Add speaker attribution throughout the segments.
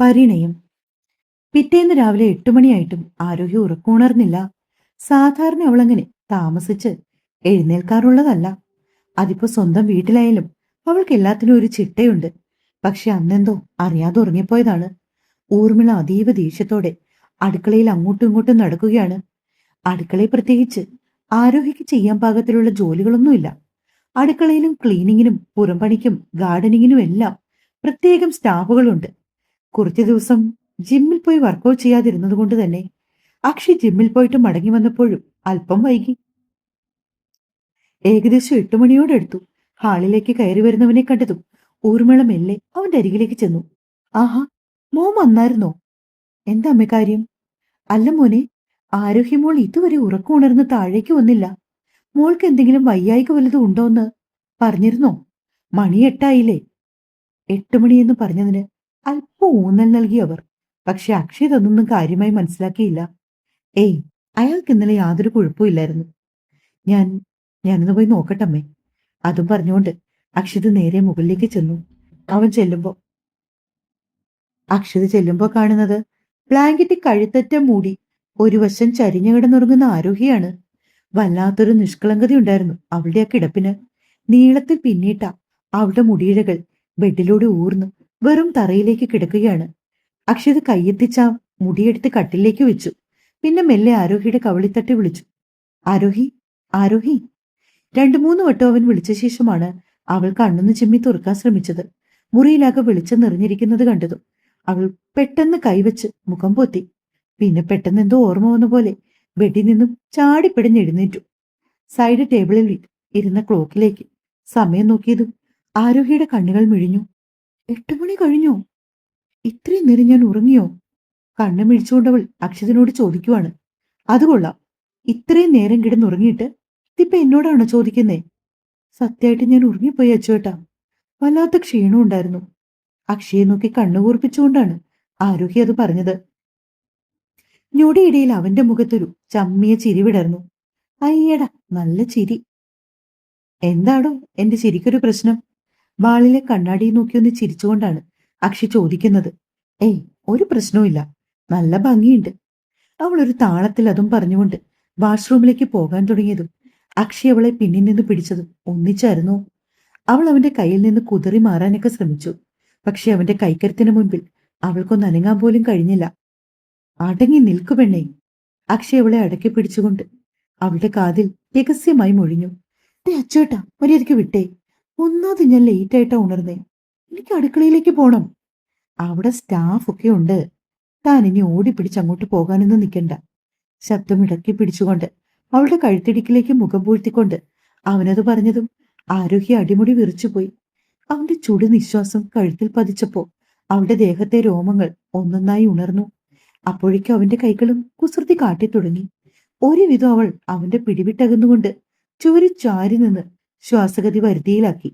Speaker 1: പരിണയം. പിറ്റേന്ന് രാവിലെ 8 മണിയായിട്ടും ആരോഗ്യം ഉറക്കമുണർന്നില്ല. സാധാരണ അവളങ്ങനെ താമസിച്ച് എഴുന്നേൽക്കാറുള്ളതല്ല. അതിപ്പോ സ്വന്തം വീട്ടിലായാലും അവൾക്ക് എല്ലാത്തിനും ഒരു ചിട്ടയുണ്ട്. പക്ഷെ അന്നെന്തോ അറിയാതെ ഉറങ്ങിപ്പോയതാണ്. ഊർമിള അതീവ ദേഷ്യത്തോടെ അടുക്കളയിൽ അങ്ങോട്ടും ഇങ്ങോട്ടും നടക്കുകയാണ്. അടുക്കളയിൽ പ്രത്യേകിച്ച് ആരോഗ്യക്ക് ചെയ്യാൻ പാകത്തിലുള്ള ജോലികളൊന്നുമില്ല. അടുക്കളയിലും ക്ലീനിങ്ങിനും പുറംപണിക്കും ഗാർഡനിങ്ങിനും എല്ലാം പ്രത്യേകം സ്റ്റാഫുകളുണ്ട്. കുറച്ചു ദിവസം ജിമ്മിൽ പോയി വർക്കൗട്ട് ചെയ്യാതിരുന്നത് കൊണ്ട് തന്നെ അക്ഷയ് ജിമ്മിൽ പോയിട്ട് മടങ്ങി വന്നപ്പോഴും അല്പം വൈകി. ഏകദേശം 8 മണിയോടടുത്തു. ഹാളിലേക്ക് കയറി വരുന്നവനെ കണ്ടതും ഊർമിള മെല്ലെ അവന്റെ അരികിലേക്ക് ചെന്നു. ആഹാ, മോൻ വന്നായിരുന്നോ? എന്താ അമ്മേ കാര്യം? അല്ല മോനെ, ആരോഗ്യമോൾ ഇതുവരെ ഉറക്കം ഉണർന്ന് താഴേക്ക് വന്നില്ല. മോൾക്ക് എന്തെങ്കിലും വയ്യായിക വല്ലതും ഉണ്ടോന്ന് പറഞ്ഞിരുന്നോ? മണി 8 ആയില്ലേ? 8 മണിയെന്ന് പറഞ്ഞതിന് അല്പം ഊന്നൽ നൽകി അവർ. പക്ഷെ അക്ഷയ് അതൊന്നും കാര്യമായി മനസ്സിലാക്കിയില്ല. ഏയ്, അയാൾക്ക് ഇന്നലെ യാതൊരു കുഴപ്പമില്ലായിരുന്നു. ഞാൻ ഞാനൊന്ന് പോയി നോക്കട്ടമ്മേ. അതും പറഞ്ഞുകൊണ്ട് അക്ഷിത് നേരെ മുകളിലേക്ക് ചെന്നു. അവൻ ചെല്ലുമ്പോ അക്ഷിത് ചെല്ലുമ്പോ കാണുന്നത് ബ്ലാങ്കറ്റ് കഴുത്തറ്റം മൂടി ഒരു വശം ചരിഞ്ഞു കിടന്നുറങ്ങുന്ന ആരോഗ്യാണ്. വല്ലാത്തൊരു നിഷ്കളങ്കതയുണ്ടായിരുന്നു അവളുടെ ആ കിടപ്പിന്. നീളത്തിൽ പിന്നിട്ട അവളുടെ മുടിയിഴകൾ ബെഡിലൂടെ ഊർന്ന് വെറും തറയിലേക്ക് കിടക്കുകയാണ്. അക്ഷിത് കയ്യെത്തിച്ച മുടിയെടുത്ത് കട്ടിലേക്ക് വെച്ചു. പിന്നെ മെല്ലെ ആരോഹിയുടെ കവളിത്തട്ടി വിളിച്ചു. ആരോഹി, ആരോഹി. 2-3 വട്ടം അവൻ വിളിച്ച ശേഷമാണ് അവൾ കണ്ണൊന്ന് ചിമ്മി തുറക്കാൻ ശ്രമിച്ചത്. മുറിയിലാകെ വെളിച്ചം നിറഞ്ഞിരിക്കുന്നത് കണ്ടതും അവൾ പെട്ടെന്ന് കൈവച്ച് മുഖം പൊത്തി. പിന്നെ പെട്ടെന്ന് എന്തോ ഓർമ്മ വന്ന പോലെ ബെഡിൽ നിന്നും ചാടിപ്പിടഞ്ഞെഴുന്നേറ്റു. സൈഡ് ടേബിളിൽ ഇരുന്ന ക്ലോക്കിലേക്ക് സമയം നോക്കിയതും ആരോഹിയുടെ കണ്ണുകൾ മിഴിഞ്ഞു. 8 മണി കഴിഞ്ഞോ? ഇത്രയും നേരം ഞാൻ ഉറങ്ങിയോ? കണ്ണു മിഴിച്ചുകൊണ്ടവൾ അക്ഷതിനോട് ചോദിക്കുവാണ്. അത് കൊള്ളാം, ഇത്രയും നേരം കിടന്നുറങ്ങിയിട്ട് ഇതിപ്പോ എന്നോടാണോ ചോദിക്കുന്നേ? സത്യമായിട്ട് ഞാൻ ഉറങ്ങിപ്പോയി അച്ചുവേട്ടാ. വല്ലാത്ത ക്ഷീണം ഉണ്ടായിരുന്നു. അക്ഷയെ നോക്കി കണ്ണുകൂർപ്പിച്ചുകൊണ്ടാണ് ആരോഹി അത് പറഞ്ഞത്. ഞൊടിയിടയിൽ അവന്റെ മുഖത്തൊരു ചമ്മിയ ചിരി വിടർന്നു. അയ്യടാ, നല്ല ചിരി. എന്താടോ എന്റെ ചിരിക്കൊരു പ്രശ്നം? വാളിലെ കണ്ണാടിയിൽ നോക്കിയൊന്ന് ചിരിച്ചുകൊണ്ടാണ് അക്ഷി ചോദിക്കുന്നത്. ഏയ്, ഒരു പ്രശ്നവുമില്ല. നല്ല ഭംഗിയുണ്ട്. അവൾ ഒരു താളത്തിൽ അതും പറഞ്ഞുകൊണ്ട് വാഷ്റൂമിലേക്ക് പോകാൻ തുടങ്ങിയതും അക്ഷയ് അവളെ പിന്നിൽ നിന്ന് പിടിച്ചതും ഒന്നിച്ചായിരുന്നു. അവൾ അവന്റെ കയ്യിൽ നിന്ന് കുതറി മാറാനൊക്കെ ശ്രമിച്ചു. പക്ഷെ അവന്റെ കൈക്കരുത്തിന് മുൻപിൽ അവൾക്കൊന്ന് അനങ്ങാൻ പോലും കഴിഞ്ഞില്ല. അടങ്ങി നിൽക്കു പെണ്ണേ. അക്ഷയ് അവളെ അടക്കി പിടിച്ചുകൊണ്ട് അവളുടെ കാതിൽ രഹസ്യമായി മൊഴിഞ്ഞു. അച്ചേട്ടാ, മര്യാദയ്ക്ക് വിട്ടേ. ഒന്നാമത് ഞാൻ ലേറ്റായിട്ടാ ഉണർന്നേ. എനിക്ക് അടുക്കളയിലേക്ക് പോണം. അവിടെ സ്റ്റാഫൊക്കെ ഉണ്ട്. താൻ ഇനി ഓടിപ്പിടിച്ച് അങ്ങോട്ട് പോകാനൊന്നും നിൽക്കണ്ട. ശബ്ദം ഇടക്കി പിടിച്ചുകൊണ്ട് അവളുടെ കഴുത്തിടിക്കിലേക്ക് മുഖം പൂഴ്ത്തിക്കൊണ്ട് അവനത് പറഞ്ഞതും ആരോഗ്യ അടിമുടി വിറച്ചുപോയി. അവന്റെ ചുടു നിശ്വാസം കഴുത്തിൽ പതിച്ചപ്പോ അവളുടെ ദേഹത്തെ രോമങ്ങൾ ഒന്നൊന്നായി ഉണർന്നു. അപ്പോഴേക്കും അവന്റെ കൈകളും കുസൃതി കാട്ടിത്തുടങ്ങി. ഒരുവിധം അവൾ അവന്റെ പിടിവിട്ടകന്നുകൊണ്ട് ചുവരി ചാരി നിന്ന് ശ്വാസഗതി വരുതിയിലാക്കി.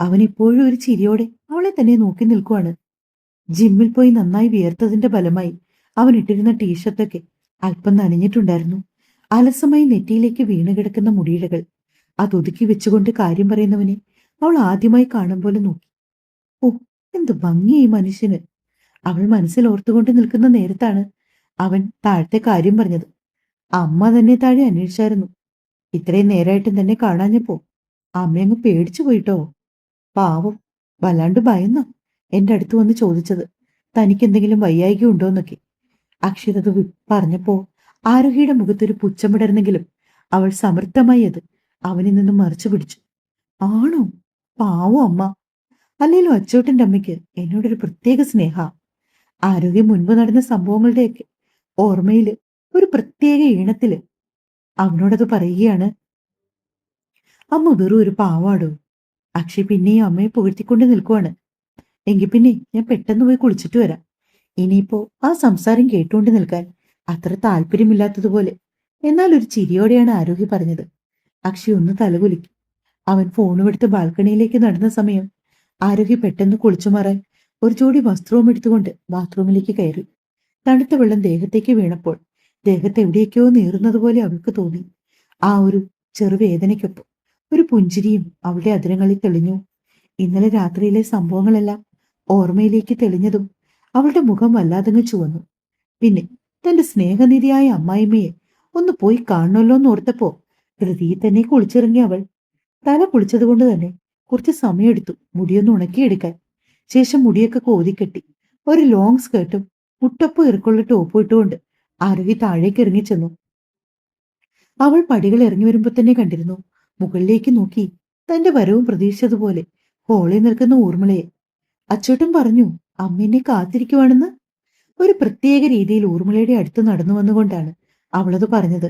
Speaker 1: അവൻ ഇപ്പോഴും ഒരു ചിരിയോടെ അവളെ തന്നെ നോക്കി നിൽക്കുവാണ്. ജിമ്മിൽ പോയി നന്നായി വിയർത്തതിന്റെ ഫലമായി അവൻ ഇട്ടിരുന്ന ടീഷർട്ടൊക്കെ അല്പം നനഞ്ഞിട്ടുണ്ടായിരുന്നു. അലസമായി നെറ്റിയിലേക്ക് വീണു കിടക്കുന്ന മുടിയിഴകൾ അതൊതുക്കി വെച്ചുകൊണ്ട് കാര്യം പറയുന്നവനെ അവൾ ആദ്യമായി കാണും പോലെ നോക്കി. ഓ, എന്ത് ഭംഗിയായി മനുഷ്യന്! അവൾ മനസ്സിൽ ഓർത്തുകൊണ്ട് നിൽക്കുന്ന നേരത്താണ് അവൻ താഴത്തെ കാര്യം പറഞ്ഞത്. അമ്മ തന്നെ താഴെ അന്വേഷിച്ചായിരുന്നു. ഇത്രയും നേരമായിട്ടും തന്നെ കാണാഞ്ഞപ്പോ അമ്മയങ്ങ് പേടിച്ചു പോയിട്ടോ. പാവം, വല്ലാണ്ട് ഭയന്നോ എന്റെ അടുത്ത് വന്ന് ചോദിച്ചത് തനിക്കെന്തെങ്കിലും വയ്യായിക ഉണ്ടോന്നൊക്കെ. അക്ഷരത് പറഞ്ഞപ്പോ ആരോഹിയുടെ മുഖത്തൊരു പുച്ഛമിടർന്നെങ്കിലും അവൾ സമർത്ഥമായി അത് അവനിൽ നിന്നും മറിച്ചു പിടിച്ചു. ആണോ? പാവം അമ്മ. അല്ലേലും അച്ചോട്ടന്റെ അമ്മയ്ക്ക് എന്നോടൊരു പ്രത്യേക സ്നേഹ. ആരോഗ്യം മുൻപ് നടന്ന സംഭവങ്ങളുടെയൊക്കെ ഓർമ്മയില് ഒരു പ്രത്യേക ഈണത്തില് അവനോടത് പറയുകയാണ്. അമ്മ വെറും ഒരു പാവാടോ. അക്ഷയ് പിന്നെയും അമ്മയെ പുകഴ്ത്തിക്കൊണ്ട് നിൽക്കുവാണ്. എങ്കിൽ പിന്നെ ഞാൻ പെട്ടെന്ന് പോയി കുളിച്ചിട്ട് വരാം. ഇനിയിപ്പോ ആ സംസാരം കേട്ടുകൊണ്ട് നിൽക്കാൻ അത്ര താല്പര്യമില്ലാത്തതുപോലെ. എന്നാൽ ഒരു ചിരിയോടെയാണ് ആരോഗ്യ പറഞ്ഞത്. അക്ഷയ് ഒന്ന് തലകുലുക്കി. അവൻ ഫോണും എടുത്ത് ബാൽക്കണിയിലേക്ക് നടന്ന സമയം ആരോഗ്യ പെട്ടെന്ന് കുളിച്ചു മാറാൻ ഒരു ജോഡി വസ്ത്രവും എടുത്തുകൊണ്ട് ബാത്റൂമിലേക്ക് കയറി. തണുത്ത വെള്ളം ദേഹത്തേക്ക് വീണപ്പോൾ ദേഹത്ത് എവിടെയൊക്കെയോ നീറുന്നത് പോലെ അവൾക്ക് തോന്നി. ആ ഒരു ചെറുവേദനയ്ക്കൊപ്പം ഒരു പുഞ്ചിരിയും അവളുടെ അതിരങ്ങളിൽ തെളിഞ്ഞു. ഇന്നലെ രാത്രിയിലെ സംഭവങ്ങളെല്ലാം ഓർമ്മയിലേക്ക് തെളിഞ്ഞതും അവളുടെ മുഖം വല്ലാതങ്ങ് ചുവന്നു. പിന്നെ തന്റെ സ്നേഹനിധിയായ അമ്മായിമ്മയെ ഒന്ന് പോയി കാണണമല്ലോ എന്ന് ഓർത്തപ്പോ ധൃതിയിൽ തന്നെ കുളിച്ചിറങ്ങി അവൾ. തല കുളിച്ചതുകൊണ്ട് തന്നെ കുറച്ച് സമയമെടുത്തു മുടിയൊന്ന് ഉണക്കിയെടുക്കാൻ. ശേഷം മുടിയൊക്കെ കോതിക്കെട്ടി ഒരു ലോങ് സ്കേർട്ടും മുട്ടപ്പ് ഇറക്കുള്ള ടോപ്പും ഇട്ടുകൊണ്ട് ആരോഹി താഴേക്ക് ഇറങ്ങിച്ചെന്നു. അവൾ പടികൾ ഇറങ്ങി വരുമ്പോ തന്നെ കണ്ടിരുന്നു മുകളിലേക്ക് നോക്കി തന്റെ വരവും പ്രതീക്ഷിച്ചതുപോലെ ഹോളിൽ നിൽക്കുന്ന ഊർമിളയെ. അച്ചോട്ടും പറഞ്ഞു അമ്മ എന്നെ കാത്തിരിക്കുവാണെന്ന്. ഒരു പ്രത്യേക രീതിയിൽ ഊർമിളയുടെ അടുത്ത് നടന്നു വന്നുകൊണ്ടാണ് അവളത് പറഞ്ഞത്.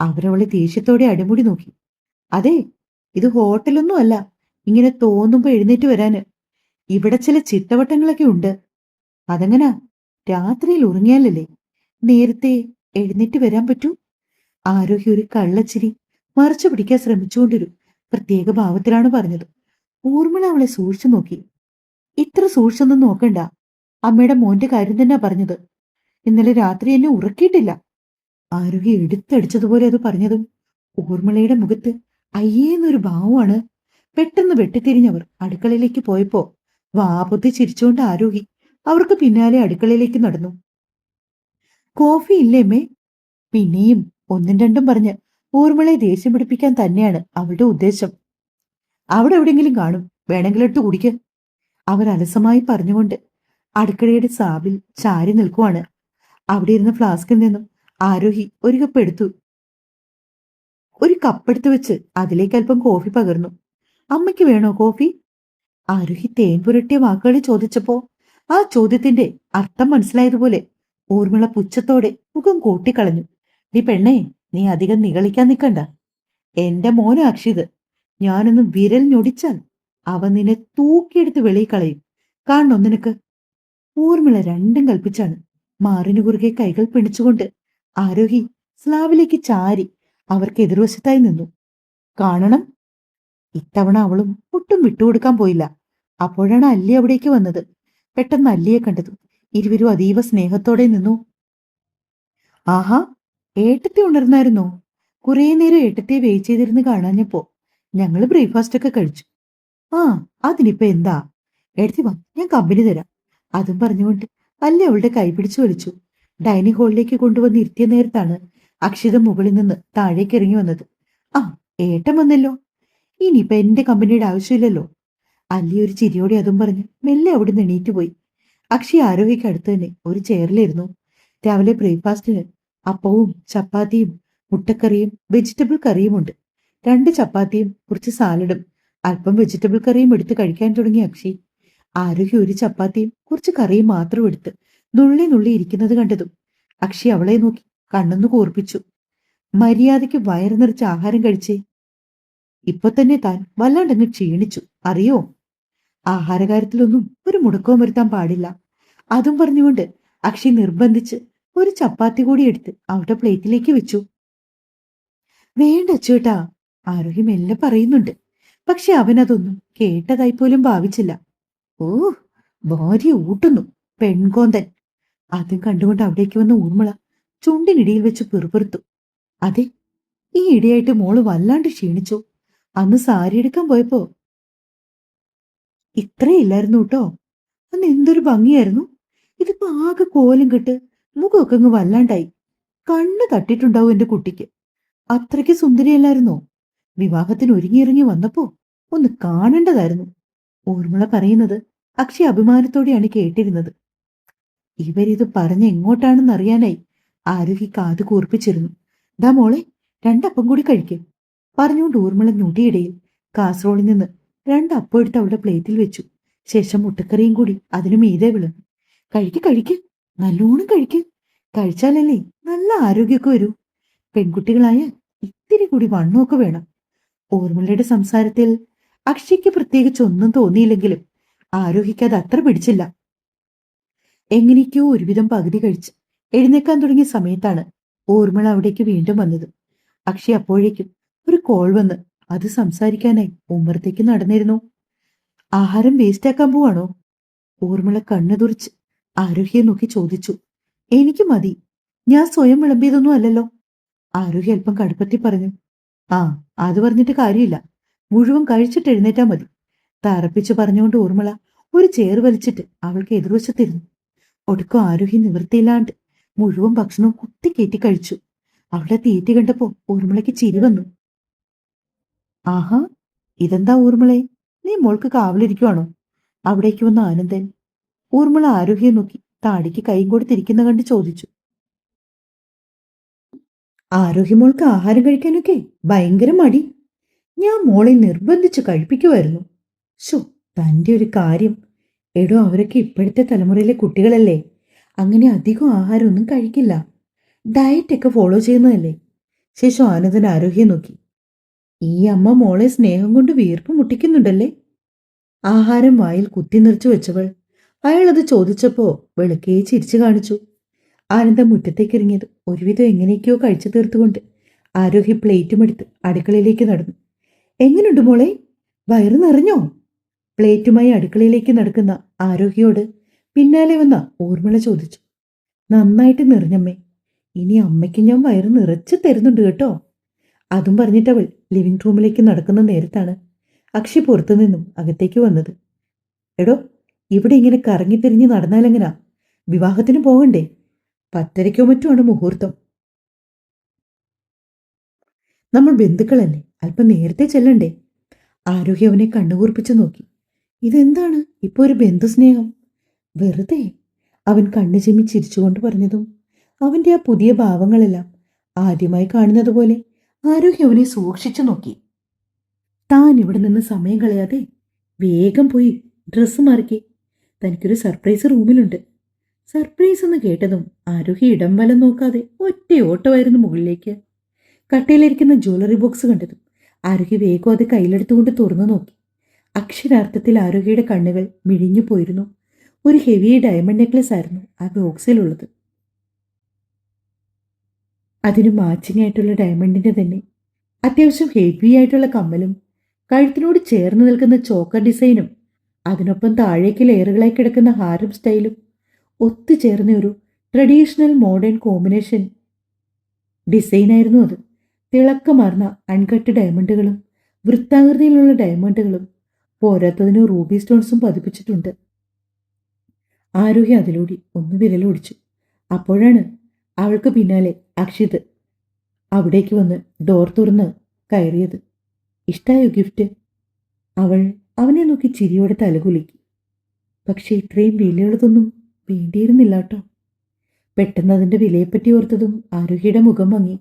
Speaker 1: അവരവളെ ദേഷ്യത്തോടെ അടിമുടി നോക്കി. അതെ, ഇത് ഹോട്ടലൊന്നും അല്ല ഇങ്ങനെ തോന്നുമ്പോ എഴുന്നേറ്റ് വരാന്. ഇവിടെ ചില ചിട്ടവട്ടങ്ങളൊക്കെ ഉണ്ട്. അതെങ്ങനാ? രാത്രിയിൽ ഉറങ്ങിയാലല്ലേ നേരത്തെ എഴുന്നേറ്റ് വരാൻ പറ്റൂ? ആരോഗ്യ ഒരു കള്ളച്ചിരി മറച്ചു പിടിക്കാൻ ശ്രമിച്ചുകൊണ്ടൊരു പ്രത്യേക ഭാവത്തിലാണ് പറഞ്ഞത്. ഊർമിള അവളെ സൂക്ഷിച്ചു നോക്കി. ഇത്ര സൂക്ഷിച്ചൊന്നും നോക്കണ്ട. അമ്മയുടെ മോന്റെ കാര്യം തന്നെയാ പറഞ്ഞത്. ഇന്നലെ രാത്രി എന്നെ ഉറക്കിയിട്ടില്ല. ആരോഗ്യ എടുത്തടിച്ചതുപോലെ അത് പറഞ്ഞതും ഊർമിളയുടെ മുഖത്ത് അയ്യേന്നൊരു ഭാവമാണ്. പെട്ടെന്ന് വെട്ടിത്തിരിഞ്ഞവർ അടുക്കളയിലേക്ക് പോയപ്പോ വാപൊത്തി ചിരിച്ചുകൊണ്ട് ആരോഹി അവർക്ക് പിന്നാലെ അടുക്കളയിലേക്ക് നടന്നു. കോഫി ഇല്ലേമ്മേ? പിന്നെയും ഒന്നും രണ്ടും പറഞ്ഞ് ഊർമിളയെ ദേഷ്യം പിടിപ്പിക്കാൻ തന്നെയാണ് അവളുടെ ഉദ്ദേശം. അവിടെ എവിടെയെങ്കിലും കാണും, വേണമെങ്കിലെടുത്ത് കുടിക്ക്. അവർ അലസമായി പറഞ്ഞുകൊണ്ട് അടുക്കളയുടെ സാബിൽ ചാരി നിൽക്കുവാണ്. അവിടെ ഇരുന്ന ഫ്ലാസ്കിൽ നിന്നും ആരോഹി ഒരു കപ്പെടുത്തു വെച്ച് അതിലേക്ക് അല്പം കോഫി പകർന്നു. അമ്മയ്ക്ക് വേണോ കോഫി? ആരോഹി തേൻ പുരട്ടിയ വാക്കുകളിൽ ചോദിച്ചപ്പോ ആ ചോദ്യത്തിന്റെ അർത്ഥം മനസ്സിലായതുപോലെ ഊർമിള പുച്ഛത്തോടെ മുഖം കൂട്ടിക്കളഞ്ഞു. നീ പെണ്ണേ, നീ അധികം നിഗളിക്കാൻ നിൽക്കണ്ട. എന്റെ മോന് അക്ഷിത്, ഞാനൊന്ന് വിരൽ ഞൊടിച്ചാൽ അവൻ നിന്നെ തൂക്കിയെടുത്ത് വെളിയിൽ കളയും. കാണണോ നിനക്ക്? ഊർമിള രണ്ടും കൽപ്പിച്ചാണ് മാറിനു കുറുകെ കൈകൾ പിടിച്ചുകൊണ്ട് ആരോഹി സ്ലാബിലേക്ക് ചാരി അവർക്ക് എതിർവശത്തായി നിന്നു. കാണണം. ഇത്തവണ അവളും ഒട്ടും വിട്ടുകൊടുക്കാൻ പോയില്ല. അപ്പോഴാണ് അല്ലി അവിടേക്ക് വന്നത്. പെട്ടെന്ന് അല്ലിയെ കണ്ടത് ഇരുവരും അതീവ സ്നേഹത്തോടെ നിന്നു. ആഹാ, ഏട്ടത്തി ഉണർന്നായിരുന്നോ? കുറേ നേരം ഏട്ടത്തിയെ വെയിറ്റ് ചെയ്തിരുന്ന് കാണാഞ്ഞപ്പോ ഞങ്ങള് ബ്രേക്ക്ഫാസ്റ്റ് ഒക്കെ കഴിച്ചു. ആ, അതിനിപ്പോ എന്താ? ഏട്ടത്തി വാ, ഞാൻ കമ്പനി തരാം. അതും പറഞ്ഞുകൊണ്ട് അല്ലി അവളുടെ കൈ പിടിച്ചു വലിച്ചു. ഡൈനിങ് ഹാളിലേക്ക് കൊണ്ടുവന്ന് ഇരുത്തിയ നേരത്താണ് അക്ഷിത മുകളിൽ നിന്ന് താഴേക്ക് ഇറങ്ങി വന്നത്. ആ, ഏട്ടൻ വന്നല്ലോ. ഇനിയിപ്പൊ എന്റെ കമ്പനിയുടെ ആവശ്യമില്ലല്ലോ. അല്ലി ഒരു ചിരിയോടെ അതും പറഞ്ഞ് മെല്ലെ അവിടുന്ന് എണീറ്റ് പോയി. അക്ഷയ് ആരോഗ്യക്ക് അടുത്ത് തന്നെ ഒരു ചെയറിലിരുന്നു. രാവിലെ ബ്രേക്ക്ഫാസ്റ്റിന് അപ്പവും ചപ്പാത്തിയും മുട്ടക്കറിയും വെജിറ്റബിൾ കറിയുമുണ്ട്. 2 ചപ്പാത്തിയും കുറച്ച് സാലഡും അല്പം വെജിറ്റബിൾ കറിയും എടുത്ത് കഴിക്കാൻ തുടങ്ങി അക്ഷയ്. ആരോഗ്യ ഒരു ചപ്പാത്തിയും കുറച്ച് കറിയും മാത്രം എടുത്ത് നുള്ളി നുള്ളി ഇരിക്കുന്നത് കണ്ടതും അക്ഷയ് അവളെ നോക്കി കണ്ണൊന്ന് കൂർപ്പിച്ചു. മര്യാദയ്ക്ക് വയറ് നിറച്ച് ആഹാരം കഴിച്ചേ. ഇപ്പൊ തന്നെ താൻ വല്ലാണ്ടങ്ങ് ക്ഷീണിച്ചു, അറിയോ? ആഹാരകാര്യത്തിലൊന്നും ഒരു മുടക്കവും വരുത്താൻ പാടില്ല. അതും പറഞ്ഞുകൊണ്ട് അക്ഷയ് നിർബന്ധിച്ച് ഒരു ചപ്പാത്തി കൂടി എടുത്ത് അവളുടെ പ്ലേറ്റിലേക്ക് വെച്ചു. വേണ്ട അച്ചുവേട്ടാ, ആരോഗ്യം മെല്ലെ പറയുന്നുണ്ട്. പക്ഷെ അവനതൊന്നും കേട്ടതായി പോലും ഭാവിച്ചില്ല. ഓ, ഭാര്യ ഊട്ടുന്നു, പെൺകോന്തൻ. അതും കണ്ടുകൊണ്ട് അവിടേക്ക് വന്ന ഊർമിള ചുണ്ടിനിടയിൽ വെച്ച് പിറുപിറുത്തു. അതെ, ഈ ഇടയായിട്ട് മോള് വല്ലാണ്ട് ക്ഷീണിച്ചു. അന്ന് സാരി എടുക്കാൻ പോയപ്പോ ഇത്രയില്ലായിരുന്നു കേട്ടോ. അന്ന് എന്തൊരു ഭംഗിയായിരുന്നു. ഇതിപ്പോ ആകെ കോലും കെട്ട് മുഖമൊക്കെ അങ്ങ് വല്ലാണ്ടായി. കണ്ണ് തട്ടിട്ടുണ്ടാവും എന്റെ കുട്ടിക്ക്. അത്രയ്ക്ക് സുന്ദരിയല്ലായിരുന്നോ? വിവാഹത്തിന് ഒരുങ്ങിയിറങ്ങി വന്നപ്പോ ഒന്ന് കാണേണ്ടതായിരുന്നു. ഊർമിള പറയുന്നത് അക്ഷയ് അഭിമാനത്തോടെയാണ് കേട്ടിരുന്നത്. ഇവരിത് പറഞ്ഞ എങ്ങോട്ടാണെന്ന് അറിയാനായി ആരോഗ്യ കാത് കൂർപ്പിച്ചിരുന്നു. ദാ മോളെ, 2 അപ്പം കൂടി കഴിക്കും പറഞ്ഞുകൊണ്ട് ഊർമിള ഞൊടിയിടയിൽ കാസറോളിൽ നിന്ന് 2 അപ്പം എടുത്ത് അവളുടെ പ്ലേറ്റിൽ വെച്ചു. ശേഷം മുട്ടക്കറിയും കൂടി അതിനു മീതെ വിളമ്പി. കഴിക്ക്, നല്ലോണം കഴിക്ക്. കഴിച്ചാലല്ലേ നല്ല ആരോഗ്യമൊക്കെ വരൂ. പെൺകുട്ടികളായ ഇത്തിരി കൂടി വണ്ണമൊക്കെ വേണം. ഊർമിളയുടെ സംസാരത്തിൽ അക്ഷയ്ക്ക് പ്രത്യേകിച്ച് ഒന്നും തോന്നിയില്ലെങ്കിലും ആരോഗ്യക്ക് അത് അത്ര പിടിച്ചില്ല. എങ്ങനെയൊക്കെയോ ഒരുവിധം പകുതി കഴിച്ച് എഴുന്നേക്കാൻ തുടങ്ങിയ സമയത്താണ് ഊർമിള അവിടേക്ക് വീണ്ടും വന്നത്. അക്ഷയ് അപ്പോഴേക്കും ഒരു കോൾ വന്ന് അത് സംസാരിക്കാനായി ഉമ്മറത്തേക്ക് നടന്നിരുന്നു. ആഹാരം വേസ്റ്റ് ആക്കാൻ പോവാണോ? ഊർമിള കണ്ണു തുറിച്ച് ആരോഗ്യെ നോക്കി ചോദിച്ചു. എനിക്ക് മതി, ഞാൻ സ്വയം വിളമ്പിയതൊന്നും അല്ലല്ലോ. ആരോഗ്യ അല്പം കടുപ്പത്തി പറഞ്ഞു. ആ, അത് പറഞ്ഞിട്ട് കാര്യമില്ല, മുഴുവൻ കഴിച്ചിട്ട് എഴുന്നേറ്റാ മതി. തറപ്പിച്ചു പറഞ്ഞുകൊണ്ട് ഊർമിള ഒരു ചെയർ വലിച്ചിട്ട് അവൾക്ക് എതിർവശത്തിരുന്നു. ഒടുക്കം ആരോഗ്യ നിവൃത്തിയില്ലാണ്ട് മുഴുവൻ ഭക്ഷണവും കുത്തിക്കയറ്റി കഴിച്ചു. അവളുടെ തീറ്റി കണ്ടപ്പോ ഊർമിളയ്ക്ക് ചിരി വന്നു. ആഹാ, ഇതെന്താ ഊർമിളെ, നീ മോൾക്ക് കാവലിരിക്കുവാണോ? അവിടേക്ക് വന്ന ആനന്ദൻ ഊർമിള ആരോഗ്യം നോക്കി താടിക്ക് കൈയും കൊടുത്തിരിക്കുന്ന കണ്ട് ചോദിച്ചു. ആരോഗ്യമോൾക്ക് ആഹാരം കഴിക്കാനൊക്കെ ഭയങ്കര മടി. ഞാൻ മോളെ നിർബന്ധിച്ച് കഴിപ്പിക്കുമായിരുന്നു. ശോ, തന്റെ ഒരു കാര്യം. എടോ, അവരൊക്കെ ഇപ്പോഴത്തെ തലമുറയിലെ കുട്ടികളല്ലേ, അങ്ങനെ അധികം ആഹാരമൊന്നും കഴിക്കില്ല. ഡയറ്റ് ഒക്കെ ഫോളോ ചെയ്യുന്നതല്ലേ. ശേഷം ആനന്ദൻ ആരോഗ്യം നോക്കി. ഈ അമ്മ മോളെ സ്നേഹം കൊണ്ട് വീർപ്പ് മുട്ടിക്കുന്നുണ്ടല്ലേ. ആഹാരം വായിൽ കുത്തി നിറച്ചു വെച്ചവൾ അയാളത് ചോദിച്ചപ്പോ വെളുക്കേ ചിരിച്ചു കാണിച്ചു. ആനന്ദം മുറ്റത്തേക്ക് ഇറങ്ങിയത് ഒരുവിധം എങ്ങനെയൊക്കെയോ കഴിച്ചു തീർത്തുകൊണ്ട് ആരോഗ്യ പ്ലേറ്റും എടുത്ത് അടുക്കളയിലേക്ക് നടന്നു. എങ്ങനെയുണ്ട് മോളെ, വയറ് നിറഞ്ഞോ? പ്ലേറ്റുമായി അടുക്കളയിലേക്ക് നടക്കുന്ന ആരോഗ്യയോട് പിന്നാലെ വന്ന ഊർമിള ചോദിച്ചു. നന്നായിട്ട് നിറഞ്ഞമ്മേ, ഇനി അമ്മയ്ക്ക് ഞാൻ വയറ് നിറച്ച് തരുന്നുണ്ട് കേട്ടോ. അതും പറഞ്ഞിട്ടവൾ ലിവിംഗ് റൂമിലേക്ക് നടക്കുന്ന നേരത്താണ് അക്ഷി പുറത്തു നിന്നും അകത്തേക്ക് വന്നത്. എടോ, ഇവിടെ ഇങ്ങനെ കറങ്ങിത്തിരിഞ്ഞ് നടന്നാലെങ്ങനാ? വിവാഹത്തിന് പോകണ്ടേ? 10:30 മറ്റുമാണ് മുഹൂർത്തം. നമ്മൾ ബന്ധുക്കളല്ലേ, അല്പം നേരത്തെ ചെല്ലണ്ടേ? ആരോഗ്യ അവനെ കണ്ണുകൂർപ്പിച്ചു നോക്കി. ഇതെന്താണ് ഇപ്പൊ ഒരു ബന്ധുസ്നേഹം? വെറുതെ. അവൻ കണ്ണു ചിമ്മി ചിരിച്ചുകൊണ്ട് പറഞ്ഞതും അവന്റെ ആ പുതിയ ഭാവങ്ങളെല്ലാം ആദ്യമായി കാണുന്നത് പോലെ ആരോഗ്യ അവനെ സൂക്ഷിച്ചു നോക്കി. താൻ ഇവിടെ നിന്ന് സമയം കളയാതെ വേഗം പോയി ഡ്രസ്സ് മാറിക്കേ. തനിക്കൊരു സർപ്രൈസ് റൂമിലുണ്ട്. സർപ്രൈസ് എന്ന് കേട്ടതും ആരോഗ്യ ഇടം വലം നോക്കാതെ ഒറ്റ ഓട്ടമായിരുന്നു മുകളിലേക്ക്. കട്ടയിലിരിക്കുന്ന ജ്വല്ലറി ബോക്സ് കണ്ടതും ആരോഗ്യ വേഗം അത് കയ്യിലെടുത്തുകൊണ്ട് തുറന്നു നോക്കി. അക്ഷരാർത്ഥത്തിൽ ആരോഗ്യയുടെ കണ്ണുകൾ മിഴിഞ്ഞു പോയിരുന്നു. ഒരു ഹെവി ഡയമണ്ട് നെക്ലസ് ആയിരുന്നു ആ ബോക്സിലുള്ളത്. അതിന് മാച്ചിങ് ആയിട്ടുള്ള ഡയമണ്ടിന്റെ തന്നെ അത്യാവശ്യം ഹെവി ആയിട്ടുള്ള കമ്മലും കഴുത്തിനോട് ചേർന്ന് നിൽക്കുന്ന ചോക്കർ ഡിസൈനും അതിനൊപ്പം താഴേക്ക് ലെയറുകളായി കിടക്കുന്ന ഹാരം സ്റ്റൈലും ഒത്തുചേർന്ന ഒരു ട്രഡീഷണൽ മോഡേൺ കോമ്പിനേഷൻ ഡിസൈനായിരുന്നു അത്. തിളക്കമാർന്ന അൺകട്ട് ഡയമണ്ടുകളും വൃത്താകൃതിയിലുള്ള ഡയമണ്ടുകളും പോരാത്തതിന് റൂബി സ്റ്റോൺസും പതിപ്പിച്ചിട്ടുണ്ട്. ആരോഗ്യ അതിലൂടെ ഒന്ന് വിരലോടിച്ചു. അപ്പോഴാണ് അവൾക്ക് പിന്നാലെ അക്ഷിത് അവിടേക്ക് വന്ന് ഡോർ തുറന്ന് കയറിയത്. ഇഷ്ടായോ ഗിഫ്റ്റ്? അവൾ അവനെ നോക്കി ചിരിയോടെ തലകുലുക്കി. പക്ഷെ ഇത്രയും വിലയുള്ളതൊന്നും വേണ്ടിയിരുന്നില്ല കേട്ടോ. പെട്ടെന്ന് അതിൻ്റെ വിലയെപ്പറ്റി ഓർത്തതും ആരോഗ്യയുടെ മുഖം മങ്ങി.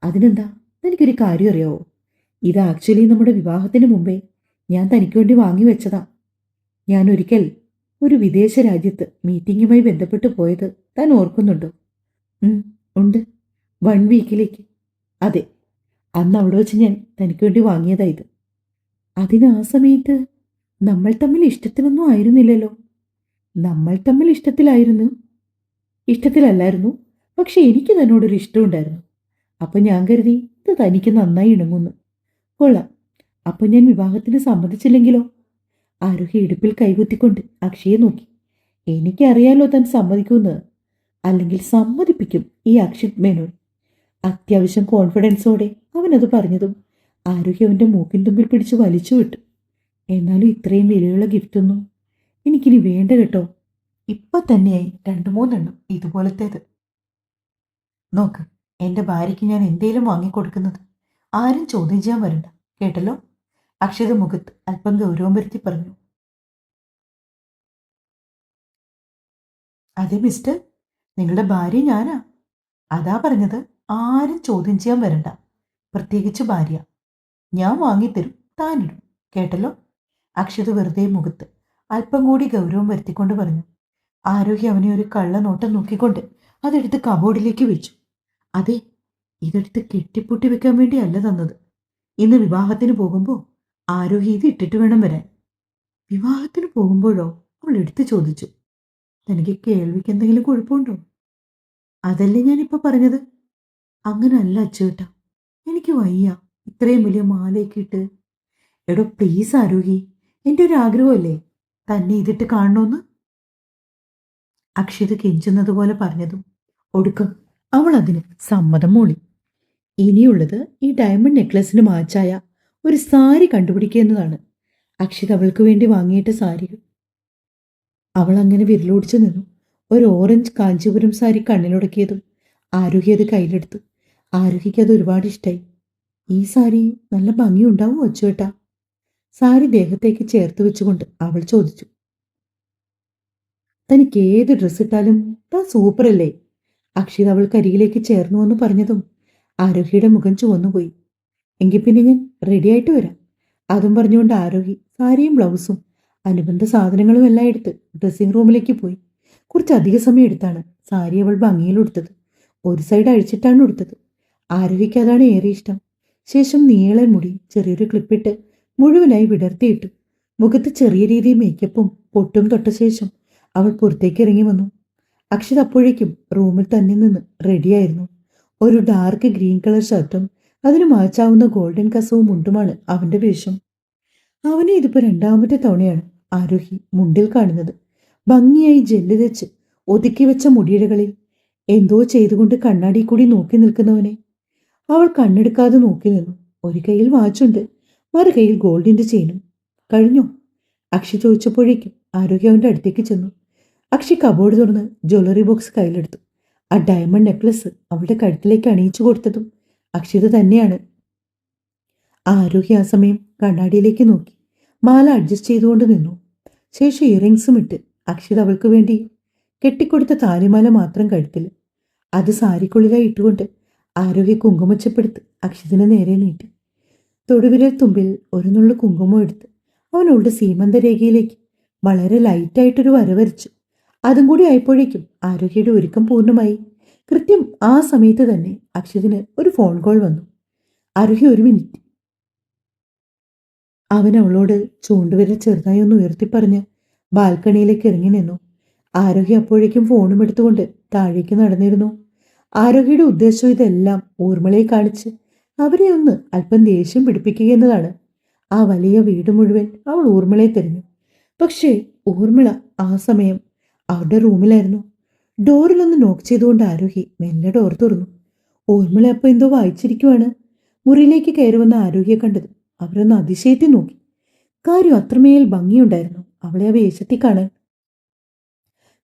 Speaker 1: അതിനെന്താ, എനിക്കൊരു കാര്യം അറിയാവോ? ഇത് ആക്ച്വലി നമ്മുടെ വിവാഹത്തിന് മുമ്പേ ഞാൻ തനിക്ക് വേണ്ടി വാങ്ങി വെച്ചതാ. ഞാൻ ഒരിക്കൽ ഒരു വിദേശ രാജ്യത്ത് മീറ്റിങ്ങുമായി ബന്ധപ്പെട്ട് പോയത് താൻ ഓർക്കുന്നുണ്ടോ? ഉണ്ട്. 1 വീക്കിലേക്ക്. അതെ, അന്ന് അവിടെ വെച്ച് ഞാൻ തനിക്ക് വേണ്ടി വാങ്ങിയതാ ഇത്. അതിന് ആ സമയത്ത് നമ്മൾ തമ്മിൽ ഇഷ്ടത്തിലൊന്നും ആയിരുന്നില്ലല്ലോ. നമ്മൾ തമ്മിൽ ഇഷ്ടത്തിലല്ലായിരുന്നു. പക്ഷെ എനിക്ക് തന്നോടൊരു ഇഷ്ടമുണ്ടായിരുന്നു. അപ്പൊ ഞാൻ കരുതി ഇത് തനിക്ക് നന്നായി ഇണങ്ങുന്നു. കൊള്ളാം. അപ്പൊ ഞാൻ വിവാഹത്തിന് സമ്മതിച്ചില്ലെങ്കിലോ? ആരോഗ്യ ഇടുപ്പിൽ കൈകുത്തിക്കൊണ്ട് അക്ഷയെ നോക്കി. എനിക്കറിയാലോ താൻ സമ്മതിക്കുമെന്ന്. അല്ലെങ്കിൽ സമ്മതിപ്പിക്കും ഈ അക്ഷിത് മേനോൻ. അത്യാവശ്യം കോൺഫിഡൻസോടെ അവനത് പറഞ്ഞതും ആരോഗ്യ അവന്റെ മൂക്കിൻ തുമ്പിൽ പിടിച്ച് വലിച്ചു വിട്ടു. എന്നാലും ഇത്രയും വിലയുള്ള ഗിഫ്റ്റൊന്നും എനിക്കിനി വേണ്ട കേട്ടോ. ഇപ്പൊ തന്നെയായി 2-3 എണ്ണം ഇതുപോലത്തേത്. നോക്ക്, എന്റെ ഭാര്യയ്ക്ക് ഞാൻ എന്തേലും വാങ്ങിക്കൊടുക്കുന്നത് ആരും ചോദ്യം ചെയ്യാൻ വരണ്ട, കേട്ടല്ലോ? അക്ഷിത മുഖത്ത് അല്പം ഗൗരവം വരുത്തി പറഞ്ഞു. അതെ മിസ്റ്റർ, നിങ്ങളുടെ ഭാര്യ ഞാനാ. അതാ പറഞ്ഞത്, ആരും ചോദ്യം ചെയ്യാൻ വരണ്ട, പ്രത്യേകിച്ച് ഭാര്യ. ഞാൻ വാങ്ങിത്തരും, താനിടും, കേട്ടല്ലോ? അക്ഷിത വെറുതെ മുഖത്ത് അല്പം കൂടി ഗൗരവം വരുത്തിക്കൊണ്ട് പറഞ്ഞു. ആരോഗ്യ അവനെ ഒരു കള്ളനോട്ടം നോക്കിക്കൊണ്ട് അതെടുത്ത് കബോർഡിലേക്ക് വെച്ചു. അതെ, ഇതെടുത്ത് കെട്ടിപ്പൂട്ടി വെക്കാൻ വേണ്ടി അല്ല തന്നത്. ഇന്ന് വിവാഹത്തിന് പോകുമ്പോൾ ആരോഗ്യ ഇത് ഇട്ടിട്ട് വേണം വരാൻ. വിവാഹത്തിന് പോകുമ്പോഴോ? അവൾ എടുത്തു ചോദിച്ചു. തനിക്ക് കേൾവിക്ക് എന്തെങ്കിലും കുഴപ്പമുണ്ടോ? അതല്ലേ ഞാനിപ്പോ പറഞ്ഞത്. അങ്ങനല്ല അച്ചുവേട്ടാ, എനിക്ക് വയ്യ ഇത്രയും വലിയ മാലയൊക്കെ ഇട്ട്. എടോ പ്ലീസ് ആരോഗ്യ, എൻ്റെ ഒരു ആഗ്രഹമല്ലേ തന്നെ ഇതിട്ട് കാണണമെന്ന്. അക്ഷിത കെഞ്ചുന്നത് പോലെ പറഞ്ഞതും ഒടുക്കം അവൾ അതിന് സമ്മതം മൂളി. ഇനിയുള്ളത് ഈ ഡയമണ്ട് നെക്ലസിന് മാച്ചായ ഒരു സാരി കണ്ടുപിടിക്കുക എന്നതാണ്. അക്ഷിത അവൾക്ക് വേണ്ടി വാങ്ങിയിട്ട സാരികൾ അവൾ അങ്ങനെ വിരലോടിച്ചു നിന്നു. ഒരു ഓറഞ്ച് കാഞ്ചീപുരം സാരി കണ്ണിലുടക്കിയതും ആരോഹി അത് കയ്യിലെടുത്തു. ആരോഹിക്ക് അത് ഒരുപാട് ഇഷ്ടമായി. ഈ സാരി നല്ല ഭംഗിയുണ്ടാവും അച്ചുവേട്ടാ. സാരി ദേഹത്തേക്ക് ചേർത്ത് വെച്ചുകൊണ്ട് അവൾ ചോദിച്ചു. തനിക്ക് ഏത് ഡ്രസ് ഇട്ടാലും താൻ സൂപ്പറല്ലേ? അക്ഷിത് അവൾക്കരികിലേക്ക് ചേർന്നു എന്ന് പറഞ്ഞതും ആരോഹിയുടെ മുഖം ചുവന്നുപോയി. എങ്കിൽ പിന്നെ ഞാൻ റെഡിയായിട്ട് വരാം. അതും പറഞ്ഞുകൊണ്ട് ആരോഹി സാരിയും ബ്ലൗസും അനുബന്ധ സാധനങ്ങളും എല്ലാം എടുത്ത് ഡ്രസ്സിംഗ് റൂമിലേക്ക് പോയി. കുറച്ചധിക സമയം എടുത്താണ് സാരി അവൾ ഭംഗിയിൽ ഉടുത്തത്. ഒരു സൈഡ് അഴിച്ചിട്ടാണ് ഉടുത്തത്. ആരോഹിക്ക് അതാണ് ഏറെ ഇഷ്ടം. ശേഷം നീളൻ മുടി ചെറിയൊരു ക്ലിപ്പിട്ട് മുഴുവനായി വിടർത്തിയിട്ടു. മുഖത്ത് ചെറിയ രീതിയിൽ മേക്കപ്പും പൊട്ടും തൊട്ട ശേഷം അവൾ പുറത്തേക്ക് ഇറങ്ങി വന്നു. അക്ഷിത് അപ്പോഴേക്കും റൂമിൽ തന്നെ നിന്ന് റെഡിയായിരുന്നു. ഒരു ഡാർക്ക് ഗ്രീൻ കളർ ഷർട്ടും അതിന് മാച്ചാവുന്ന ഗോൾഡൻ കസവും മുണ്ടുമാണ് അവന്റെ വേഷം. അവനെ ഇതിപ്പോ രണ്ടാമത്തെ തവണയാണ് ആരോഹി മുണ്ടിൽ കാണുന്നത്. ഭംഗിയായി ജെല്ല് തെച്ച് ഒതുക്കി വെച്ച മുടിയിഴകളിൽ എന്തോ ചെയ്തുകൊണ്ട് കണ്ണാടി കൂടി നോക്കി നിൽക്കുന്നവനെ അവൾ കണ്ണെടുക്കാതെ നോക്കി നിന്നു. ഒരു കയ്യിൽ വാച്ചുണ്ട്, മറു കയ്യിൽ ഗോൾഡിന്റെ ചെയിനും. കഴിഞ്ഞോ? അക്ഷി ചോദിച്ചപ്പോഴേക്കും ആരോഗ്യ അവന്റെ അടുത്തേക്ക് ചെന്നു. അക്ഷി കബോർഡ് തുറന്ന് ജ്വല്ലറി ബോക്സ് കയ്യിലെടുത്തു. ആ ഡയമണ്ട് നെക്ലസ് അവളുടെ കഴുത്തിലേക്ക് അണിയിച്ചു കൊടുത്തതും അക്ഷിത് തന്നെയാണ്. ആരോഗ്യ ആ സമയം കണ്ണാടിയിലേക്ക് നോക്കി മാല അഡ്ജസ്റ്റ് ചെയ്തുകൊണ്ട് നിന്നു. ശേഷം ഇയറിങ്സും ഇട്ട് അക്ഷിത് അവൾക്ക് വേണ്ടി കെട്ടിക്കൊടുത്ത താലിമാല മാത്രം കഴുത്തിൽ. അത് സാരിക്കുള്ളിലായി ഇട്ടുകൊണ്ട് ആരോഗ്യ കുങ്കുമച്ചപ്പെടുത്ത് അക്ഷിതിന് നേരെ നീട്ടി. തൊടുവിരൽ തുമ്പിൽ ഒരു നുള്ളു കുങ്കുമം എടുത്ത് അവനവളുടെ സീമന്തരേഖയിലേക്ക് വളരെ ലൈറ്റായിട്ടൊരു വര വരച്ചു. അതും കൂടി ആയപ്പോഴേക്കും ആരോഗ്യയുടെ ഒരുക്കം പൂർണ്ണമായി. കൃത്യം ആ സമയത്ത് തന്നെ അക്ഷിതിന് ഒരു ഫോൺ കോൾ വന്നു. ആരോഗ്യ 1 മിനിറ്റ്. അവൻ അവളോട് ചൂണ്ടുവിരൽ ചെറുതായി ഒന്ന് ഉയർത്തിപ്പറഞ്ഞ് ബാൽക്കണിയിലേക്ക് ഇറങ്ങി നിന്നു. ആരോഗ്യ അപ്പോഴേക്കും ഫോണും എടുത്തുകൊണ്ട് താഴേക്ക് നടന്നിരുന്നു. ആരോഗ്യയുടെ ഉദ്ദേശം ഇതെല്ലാം ഊർമിളയെ കാണിച്ച് അവരെ ഒന്ന് അല്പം ദേഷ്യം പിടിപ്പിക്കുക എന്നതാണ്. ആ വലിയ വീട് മുഴുവൻ അവൾ ഊർമിളയെ തിരഞ്ഞു. പക്ഷേ ഊർമിള ആ സമയം അവരുടെ റൂമിലായിരുന്നു. ഡോറിലൊന്ന് നോക്ക് ചെയ്തുകൊണ്ട് ആരോഹി മെല്ലെ ഡോർ തുറന്നു. ഊർമിള അപ്പോൾ എന്തോ വായിച്ചിരിക്കുവാണ്. മുറിയിലേക്ക് കയറി വന്ന ആരോഗ്യെ കണ്ടത് അവരൊന്ന് അതിശയത്തിൽ നോക്കി. കാര്യം അത്രമേൽ ഭംഗിയുണ്ടായിരുന്നു അവളെ ആ വേഷത്തിൽ കാണാൻ.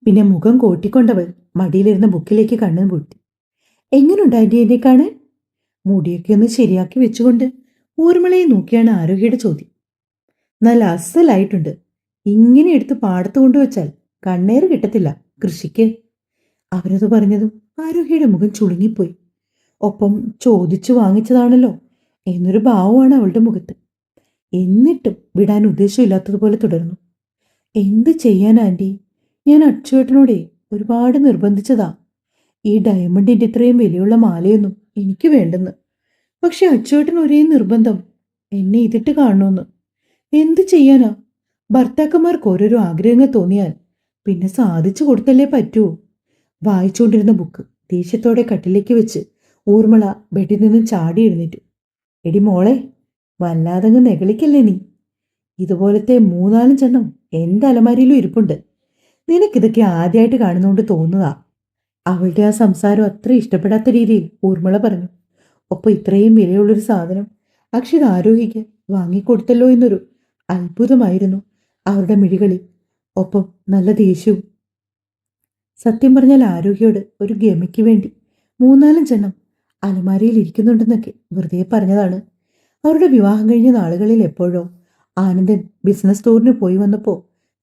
Speaker 1: പിന്നെ മുഖം കോട്ടിക്കൊണ്ടവൾ മടിയിലിരുന്ന ബുക്കിലേക്ക് കണ്ണു പൂട്ടി. എങ്ങനെയുണ്ട് ആന്റി എന്നെ കാണാൻ? മുടിയൊക്കെ ഒന്ന് ശരിയാക്കി വെച്ചുകൊണ്ട് ഊർമിളയെ നോക്കിയാണ് ആരോഗ്യയുടെ ചോദ്യം. നല്ല അസലായിട്ടുണ്ട്. ഇങ്ങനെ എടുത്ത് പാടത്ത് കൊണ്ടുവച്ചാൽ കണ്ണേറ് കിട്ടത്തില്ല കൃഷിക്ക്. അവരത് പറഞ്ഞതും ആരോഗ്യയുടെ മുഖം ചുളുങ്ങിപ്പോയി. ഒപ്പം ചോദിച്ചു വാങ്ങിച്ചതാണല്ലോ എന്നൊരു ഭാവമാണ് അവളുടെ മുഖത്ത്. എന്നിട്ടും വിടാൻ ഉദ്ദേശമില്ലാത്തതുപോലെ തുടർന്നു. എന്ത് ചെയ്യാൻ ആന്റി? ഞാൻ അച്ചുവേട്ടനോടെ ഒരുപാട് നിർബന്ധിച്ചതാ. ഈ ഡയമണ്ടിന്റെ ഇത്രയും വിലയുള്ള മാലയൊന്നും എനിക്ക് വേണ്ടെന്ന്. പക്ഷെ അച്ചുവേട്ടൻ ഒരേ നിർബന്ധം എന്നെ ഇതിട്ട് കാണണമെന്ന്. എന്ത് ചെയ്യാനാ? ഭർത്താക്കന്മാർക്ക് ഓരോരോ ആഗ്രഹങ്ങൾ തോന്നിയാൽ പിന്നെ സാധിച്ചു കൊടുത്തല്ലേ പറ്റൂ. വായിച്ചുകൊണ്ടിരുന്ന ബുക്ക് ദേഷ്യത്തോടെ കട്ടിലേക്ക് വെച്ച് ഊർമിള ബെഡിൽ നിന്നും ചാടി എഴുന്നേറ്റു. എടി മോളെ, വല്ലാതങ്ങ് നെകളിക്കല്ലേ നീ. ഇതുപോലത്തെ 3-4 എണ്ണം എൻ്റെ അലമാരിയിലും ഇരിപ്പുണ്ട്. നിനക്കിതൊക്കെ ആദ്യമായിട്ട് കാണുന്നതുകൊണ്ട് തോന്നുന്നതാ. അവളുടെ ആ സംസാരം അത്ര ഇഷ്ടപ്പെടാത്ത രീതിയിൽ ഊർമിള പറഞ്ഞു. ഒപ്പം ഇത്രയും വിലയുള്ളൊരു സാധനം അക്ഷിത് ആരോഹിക്ക് വാങ്ങിക്കൊടുത്തല്ലോ എന്നൊരു അത്ഭുതമായിരുന്നു അവരുടെ മിഴികളിൽ. ഒപ്പം നല്ല ദേഷ്യവും. സത്യം പറഞ്ഞാൽ ആരോഗ്യോട് ഒരു ഗമയ്ക്ക് വേണ്ടി 3-4 എണ്ണം അലമാരിയിൽ ഇരിക്കുന്നുണ്ടെന്നൊക്കെ വെറുതെ പറഞ്ഞതാണ്. അവരുടെ വിവാഹം കഴിഞ്ഞ നാളുകളിൽ എപ്പോഴോ ആനന്ദൻ ബിസിനസ് ടൂറിന് പോയി വന്നപ്പോൾ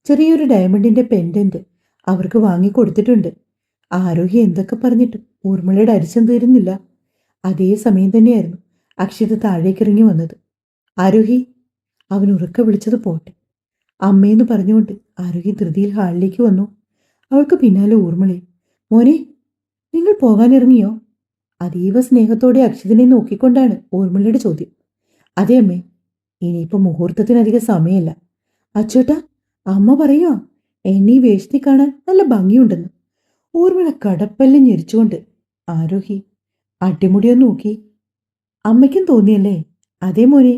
Speaker 1: ചെറിയൊരു ഡയമണ്ടിന്റെ പെൻഡന്റ് അവർക്ക് വാങ്ങിക്കൊടുത്തിട്ടുണ്ട്. ആരോഗ്യം എന്തൊക്കെ പറഞ്ഞിട്ടും ഊർമിളയുടെ അരിശം തീരുന്നില്ല. അതേ സമയം തന്നെയായിരുന്നു അക്ഷിത് താഴേക്കിറങ്ങി വന്നത്. ആരോഹി, അവൻ ഉറക്കെ വിളിച്ചത് പോട്ടെ. അമ്മയെന്ന് പറഞ്ഞുകൊണ്ട് ആരോഗ്യ ധൃതിയിൽ ഹാളിലേക്ക് വന്നു. അവൾക്ക് പിന്നാലെ ഊർമിളയും. മോനെ, നിങ്ങൾ പോകാനിറങ്ങിയോ? അതീവ സ്നേഹത്തോടെ അക്ഷിതിനെ നോക്കിക്കൊണ്ടാണ് ഊർമിളയുടെ ചോദ്യം. അതെ അമ്മേ, ഇനിയിപ്പോൾ മുഹൂർത്തത്തിനധികം സമയമില്ല. അച്ചോട്ടാ, അമ്മ പറയുക എന്നെ ഈ വേഷത്തിൽ കാണാൻ നല്ല ഭംഗിയുണ്ടെന്ന്. ഊർമിള കടപ്പല്ല് ഞെരിച്ചുകൊണ്ട് ആരോഹി അടിമുടിയൊന്ന് നോക്കി. അമ്മയ്ക്കും തോന്നിയല്ലേ? അതേ മോനെ.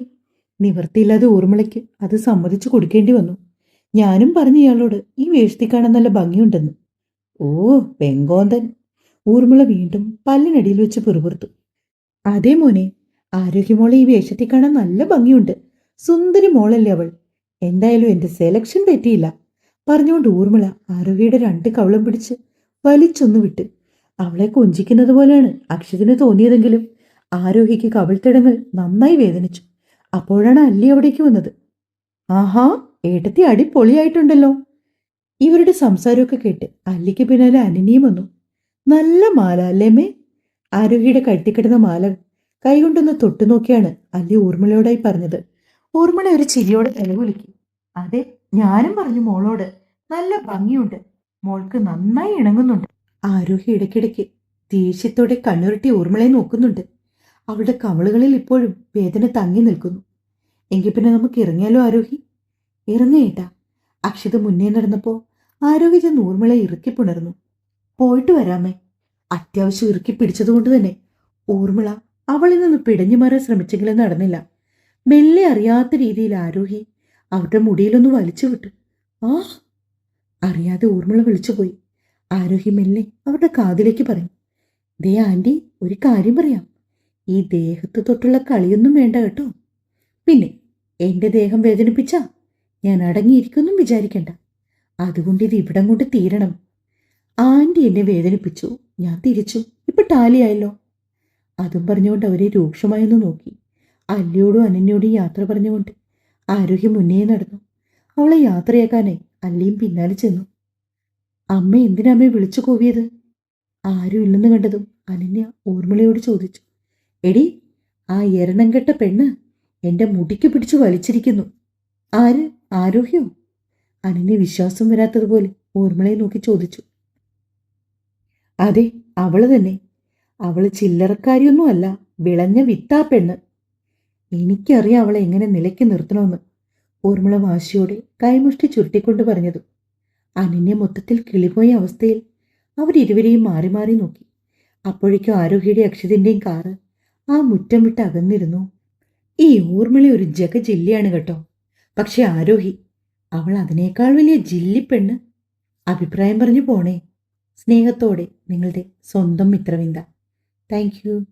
Speaker 1: നിവൃത്തിയില്ലാതെ ഊർമിളയ്ക്ക് അത് സമ്മതിച്ചു കൊടുക്കേണ്ടി വന്നു. ഞാനും പറഞ്ഞു ഇയാളോട് ഈ വേഷത്തിൽ കാണാൻ നല്ല ഭംഗിയുണ്ടെന്ന്. ഓ പെങ്കോന്തൻ! ഊർമിള വീണ്ടും പല്ലിനടിയിൽ വെച്ച് പിറുപിറുത്തു. അതേ മോനെ, ആരോഗ്യമോളെ ഈ വേഷത്തിൽ കാണാൻ നല്ല ഭംഗിയുണ്ട്. സുന്ദരി മോളല്ലേ അവൾ. എന്തായാലും എന്റെ സെലക്ഷൻ തെറ്റിയില്ല. പറഞ്ഞുകൊണ്ട് ഊർമിള ആരോഹിയുടെ രണ്ട് കവളം പിടിച്ച് വലിച്ചൊന്നു വിട്ട്. അവളെ കൊഞ്ചിക്കുന്നത് പോലെയാണ് അക്ഷതിന് തോന്നിയതെങ്കിലും ആരോഹിക്ക് കവിൾത്തടങ്ങൾ നന്നായി വേദനിച്ചു. അപ്പോഴാണ് അല്ലി അവിടേക്ക് വന്നത്. ആഹാ, ഏട്ടത്തി അടിപൊളിയായിട്ടുണ്ടല്ലോ. ഇവരുടെ സംസാരമൊക്കെ കേട്ട് അല്ലിക്ക് പിന്നാലെ അനനിയും വന്നു. നല്ല മാല അല്ലേമേ? ആരോഹിയുടെ കഴുത്തിക്കിടന്ന മാല കൈകൊണ്ടൊന്ന് തൊട്ടു നോക്കിയാണ് അല്ലി ഊർമിളയോടായി പറഞ്ഞത്. ഊർമിള ഒരു ചിരിയോടെ തലകുലുക്കി. അതെ, ഞാനും പറഞ്ഞു മോളോട്, നല്ല ഭംഗിയുണ്ട്, മോൾക്ക് നന്നായി ഇണങ്ങുന്നുണ്ട്. ആരോഹി ഇടയ്ക്കിടയ്ക്ക് ദേഷ്യത്തോടെ കണ്ണുരുട്ടി ഊർമിളയെ നോക്കുന്നുണ്ട്. അവളുടെ കവളുകളിൽ ഇപ്പോഴും വേദന തങ്ങി നിൽക്കുന്നു. എങ്കിൽ പിന്നെ നമുക്ക് ഇറങ്ങിയാലോ ആരോഹി? ഇറങ്ങിയേട്ടാ. അക്ഷിത മുന്നേ നടന്നപ്പോ ആരോഹി ചെന്ന് ഊർമിളയെ ഇറുക്കി പുണർന്നു. പോയിട്ട് വരാമേ. അത്യാവശ്യം ഇറുക്കി പിടിച്ചതുകൊണ്ട് തന്നെ ഊർമിള അവളിൽ നിന്ന് പിടഞ്ഞു മാറാൻ ശ്രമിച്ചെങ്കിലും നടന്നില്ല. മെല്ലെ അറിയാത്ത രീതിയിൽ ആരോഹി അവരുടെ മുടിയിലൊന്ന് വലിച്ചു വിട്ടു. ആ! അറിയാതെ ഊർമിള വിളിച്ചുപോയി. ആരോഹി മെല്ലെ അവരുടെ കാതിലേക്ക് പറഞ്ഞു. ദേ ആന്റി, ഒരു കാര്യം പറയാം. ഈ ദേഹത്ത് തൊട്ടുള്ള കളിയൊന്നും വേണ്ട കേട്ടോ. പിന്നെ എന്റെ ദേഹം വേദനിപ്പിച്ചാ ഞാൻ അടങ്ങിയിരിക്കൊന്നും വിചാരിക്കണ്ട. അതുകൊണ്ട് ഇത് ഇവിടം കൊണ്ട് തീരണം. ആന്റി എന്നെ വേദനിപ്പിച്ചു, ഞാൻ തിരിച്ചു, ഇപ്പൊ ടാലിയായല്ലോ. അതും പറഞ്ഞുകൊണ്ട് അവരെ രൂക്ഷമായൊന്ന് നോക്കി. അല്ലിയോടും അനന്യോടും യാത്ര പറഞ്ഞുകൊണ്ട് ആരോഹി മുന്നേ നടന്നു. അവളെ യാത്രയാക്കാനായി അല്ലിയും പിന്നാലെ ചെന്നു. അമ്മ എന്തിനാ അമ്മയെ വിളിച്ചു കൂവിയത്? ആരും ഇല്ലെന്ന് കണ്ടതും അനന്യ ഊർമിളയോട് ചോദിച്ചു. എടി, ആ എരണം കെട്ട പെണ്ണ് എന്റെ മുടിക്ക് പിടിച്ചു വലിച്ചിരിക്കുന്നു. ആര്? ആരോഹ്യോ? അനന്യ വിശ്വാസം വരാത്തതുപോലെ ഊർമിളയെ നോക്കി ചോദിച്ചു. അതെ, അവള് തന്നെ. അവള് ചില്ലറക്കാരിയൊന്നുമല്ല, വിളഞ്ഞ വിത്താ പെണ്ണ്. എനിക്കറിയാം അവളെ എങ്ങനെ നിലയ്ക്ക് നിർത്തണമെന്ന്. ഊർമിള വാശിയോടെ കൈമുഷ്ടി ചുരുട്ടിക്കൊണ്ട് പറഞ്ഞതും അനന്യ മൊത്തത്തിൽ കിളിപോയ അവസ്ഥയിൽ അവരിരുവരെയും മാറി മാറി നോക്കി. അപ്പോഴേക്കും ആരോഹിയുടെ അക്ഷതിന്റെയും കാറ് ആ മുറ്റം വിട്ട് അകന്നിരുന്നു. ഈ ഊർമിള ഒരു ജഗജില്ലിയാണ് കേട്ടോ. പക്ഷെ ആരോഹി, അവൾ അതിനേക്കാൾ വലിയ ജില്ലിപ്പെണ്ണ്. അഭിപ്രായം പറഞ്ഞു പോണേ. സ്നേഹത്തോടെ നിങ്ങളുടെ സ്വന്തം മിത്രവിന്ദ. Thank you.